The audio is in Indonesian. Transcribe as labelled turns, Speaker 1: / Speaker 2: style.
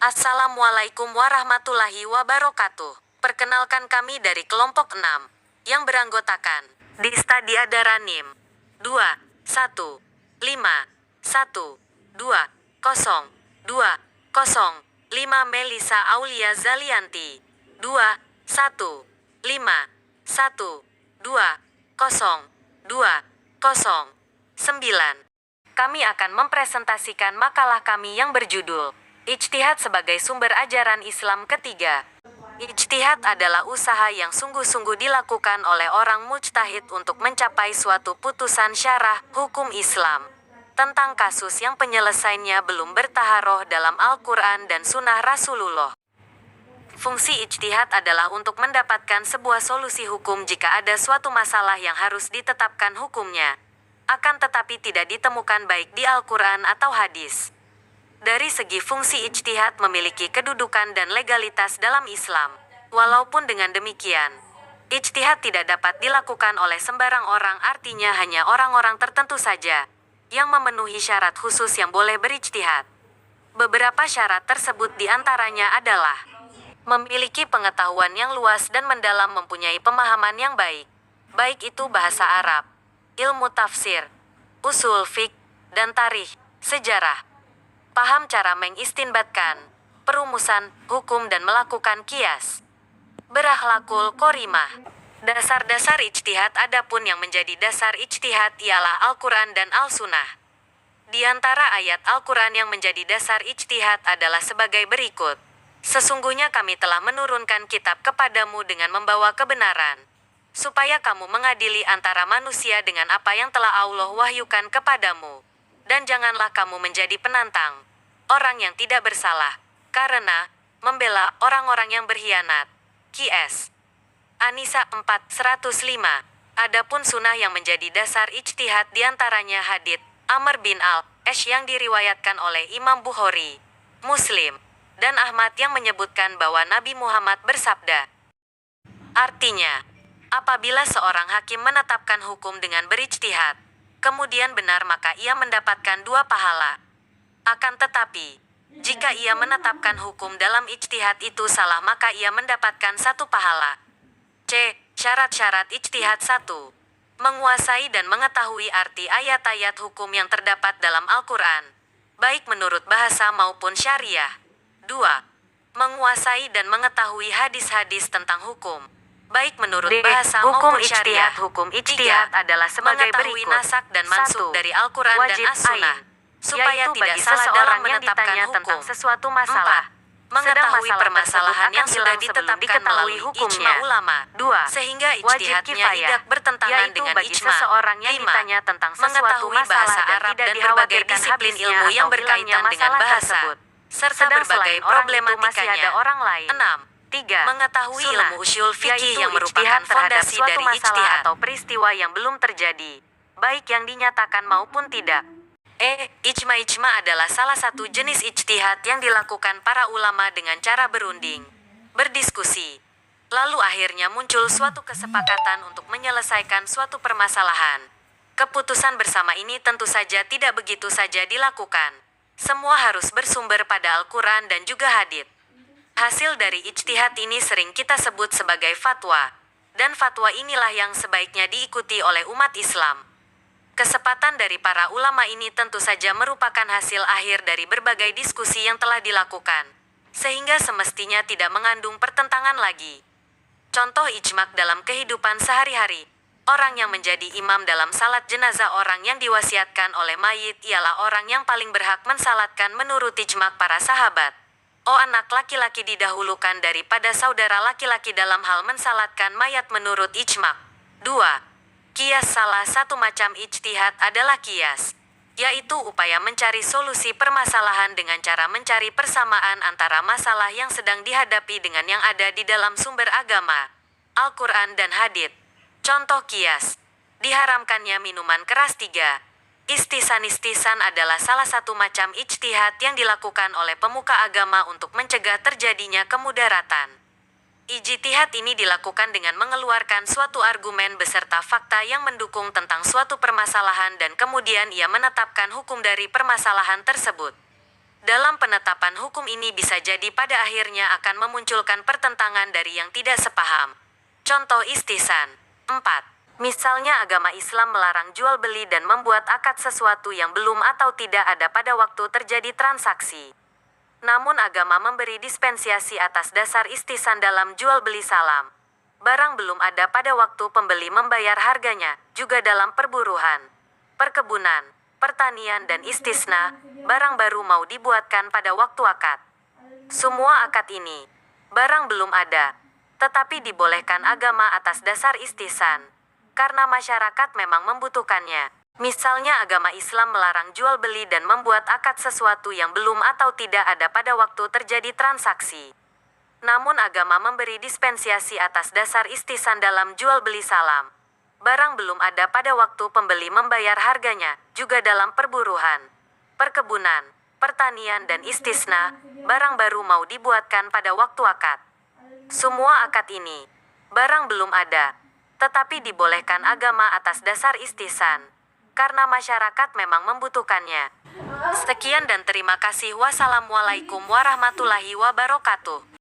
Speaker 1: Assalamualaikum warahmatullahi wabarakatuh. Perkenalkan kami dari kelompok 6 yang beranggotakan Dista Diadaranim 2, 1, 5, 1, 2, 0, 2, 0, 5 Melisa Aulia Zalianti 2, 1, 5, 1, 2, 0, 2, 0, 9. Kami akan mempresentasikan makalah kami yang berjudul Ijtihad sebagai sumber ajaran Islam ketiga. Ijtihad adalah usaha yang sungguh-sungguh dilakukan oleh orang mujtahid untuk mencapai suatu putusan syarah hukum Islam tentang kasus yang penyelesaiannya belum bertaharoh dalam Al-Quran dan Sunnah Rasulullah. Fungsi ijtihad adalah untuk mendapatkan sebuah solusi hukum jika ada suatu masalah yang harus ditetapkan hukumnya, akan tetapi tidak ditemukan baik di Al-Quran atau hadis. Dari segi fungsi ijtihad memiliki kedudukan dan legalitas dalam Islam. Walaupun dengan demikian, ijtihad tidak dapat dilakukan oleh sembarang orang, artinya hanya orang-orang tertentu saja yang memenuhi syarat khusus yang boleh berijtihad. Beberapa syarat tersebut diantaranya adalah memiliki pengetahuan yang luas dan mendalam, mempunyai pemahaman yang baik itu bahasa Arab, ilmu tafsir, usul fiqh, dan tarikh, sejarah. Paham cara mengistinbatkan, perumusan, hukum dan melakukan kias. Berakhlakul korimah. Dasar-dasar ijtihad. Adapun yang menjadi dasar ijtihad ialah Al-Quran dan Al-Sunnah. Di antara ayat Al-Quran yang menjadi dasar ijtihad adalah sebagai berikut. Sesungguhnya kami telah menurunkan kitab kepadamu dengan membawa kebenaran, supaya kamu mengadili antara manusia dengan apa yang telah Allah wahyukan kepadamu. Dan janganlah kamu menjadi penantang orang yang tidak bersalah, karena membela orang-orang yang berkhianat. Qs. An-Nisa 4:105. Adapun sunnah yang menjadi dasar ijtihad diantaranya hadits Amr bin al-Ash yang diriwayatkan oleh Imam Bukhari, Muslim, dan Ahmad yang menyebutkan bahwa Nabi Muhammad bersabda. Artinya, apabila seorang hakim menetapkan hukum dengan berijtihad, kemudian benar, maka ia mendapatkan 2 pahala. Akan tetapi, jika ia menetapkan hukum dalam ijtihad itu salah, maka ia mendapatkan 1 pahala. C. Syarat-syarat ijtihad. 1. Menguasai dan mengetahui arti ayat-ayat hukum yang terdapat dalam Al-Quran, baik menurut bahasa maupun syariah. 2. Menguasai dan mengetahui hadis-hadis tentang hukum, baik menurut bahasa
Speaker 2: hukum
Speaker 1: maupun syariah.
Speaker 2: Hukum ijtihad adalah sebagai
Speaker 1: Mengetahui
Speaker 2: berikut.
Speaker 1: nasak dan mansuk
Speaker 2: 1.
Speaker 1: dari Al-Quran dan
Speaker 2: Wajib
Speaker 1: As-Sunnah, supaya
Speaker 2: yaitu
Speaker 1: tidak
Speaker 2: bagi
Speaker 1: salah
Speaker 2: seseorang
Speaker 1: dalam
Speaker 2: yang
Speaker 1: menetapkan
Speaker 2: ditanya
Speaker 1: hukum.
Speaker 2: tentang sesuatu masalah,
Speaker 1: 4. Mengetahui
Speaker 2: masalah
Speaker 1: permasalahan
Speaker 2: tersebut
Speaker 1: yang
Speaker 2: akan
Speaker 1: sudah
Speaker 2: hilang sebelum
Speaker 1: ditetapkan
Speaker 2: diketahui
Speaker 1: melalui
Speaker 2: hukumnya.
Speaker 1: ijma ulama.
Speaker 2: 2.
Speaker 1: Sehingga
Speaker 2: Wajib
Speaker 1: ijtihadnya
Speaker 2: kifayah,
Speaker 1: tidak bertentangan
Speaker 2: yaitu
Speaker 1: dengan
Speaker 2: bagi
Speaker 1: ijma.
Speaker 2: seseorang yang
Speaker 1: 5.
Speaker 2: ditanya tentang sesuatu
Speaker 1: Mengetahui
Speaker 2: masalah
Speaker 1: bahasa
Speaker 2: dan
Speaker 1: Arab
Speaker 2: tidak
Speaker 1: dan berbagai
Speaker 2: dikhawatirkan
Speaker 1: disiplin
Speaker 2: habisnya
Speaker 1: ilmu yang
Speaker 2: atau
Speaker 1: berkaitan
Speaker 2: hilangnya
Speaker 1: dengan
Speaker 2: masalah
Speaker 1: bahasa,
Speaker 2: tersebut.
Speaker 1: serta
Speaker 2: Sedang
Speaker 1: berbagai
Speaker 2: selain orang itu masih
Speaker 1: problematikanya.
Speaker 2: ada orang lain.
Speaker 1: 6.
Speaker 2: 3.
Speaker 1: Mengetahui
Speaker 2: Sunnah,
Speaker 1: ilmu usyul fikih
Speaker 2: yaitu
Speaker 1: yang merupakan
Speaker 2: ijtihad terhadap
Speaker 1: fondasi
Speaker 2: suatu
Speaker 1: dari
Speaker 2: masalah
Speaker 1: ijtihad.
Speaker 2: atau peristiwa yang belum terjadi, baik yang dinyatakan maupun tidak.
Speaker 1: Ijma adalah salah satu jenis ijtihad yang dilakukan para ulama dengan cara berunding, berdiskusi, lalu akhirnya muncul suatu kesepakatan untuk menyelesaikan suatu permasalahan. Keputusan bersama ini tentu saja tidak begitu saja dilakukan. Semua harus bersumber pada Al-Quran dan juga hadits. Hasil dari ijtihad ini sering kita sebut sebagai fatwa, dan fatwa inilah yang sebaiknya diikuti oleh umat Islam. Kesepakatan dari para ulama ini tentu saja merupakan hasil akhir dari berbagai diskusi yang telah dilakukan, sehingga semestinya tidak mengandung pertentangan lagi. Contoh ijma dalam kehidupan sehari-hari. Orang yang menjadi imam dalam salat jenazah orang yang diwasiatkan oleh mayit ialah orang yang paling berhak mensalatkan menurut ijma para sahabat. Anak laki-laki didahulukan daripada saudara laki-laki dalam hal mensalatkan mayat menurut ijma. 2. Qiyas. Salah satu macam ijtihad adalah qiyas, yaitu upaya mencari solusi permasalahan dengan cara mencari persamaan antara masalah yang sedang dihadapi dengan yang ada di dalam sumber agama, Al-Quran dan hadits. Contoh qiyas: diharamkannya minuman keras. 3. Istisan adalah salah satu macam ijtihad yang dilakukan oleh pemuka agama untuk mencegah terjadinya kemudaratan. Ijtihad ini dilakukan dengan mengeluarkan suatu argumen beserta fakta yang mendukung tentang suatu permasalahan dan kemudian ia menetapkan hukum dari permasalahan tersebut. Dalam penetapan hukum ini bisa jadi pada akhirnya akan memunculkan pertentangan dari yang tidak sepaham. Contoh istisan. 4. Misalnya agama Islam melarang jual beli dan membuat akad sesuatu yang belum atau tidak ada pada waktu terjadi transaksi. Namun agama memberi dispensasi atas dasar istisan dalam jual beli salam. Barang belum ada pada waktu pembeli membayar harganya, juga dalam perburuhan, perkebunan, pertanian dan istisna, barang baru mau dibuatkan pada waktu akad. Semua akad ini, barang belum ada, tetapi dibolehkan agama atas dasar istisan, karena masyarakat memang membutuhkannya. Misalnya agama Islam melarang jual beli dan membuat akad sesuatu yang belum atau tidak ada pada waktu terjadi transaksi. Namun agama memberi dispensasi atas dasar istisan dalam jual beli salam. Barang belum ada pada waktu pembeli membayar harganya, juga dalam perburuhan, perkebunan, pertanian dan istisna, barang baru mau dibuatkan pada waktu akad. Semua akad ini, barang belum ada, tetapi dibolehkan agama atas dasar istisan, karena masyarakat memang membutuhkannya. Sekian dan terima kasih. Wassalamualaikum warahmatullahi wabarakatuh.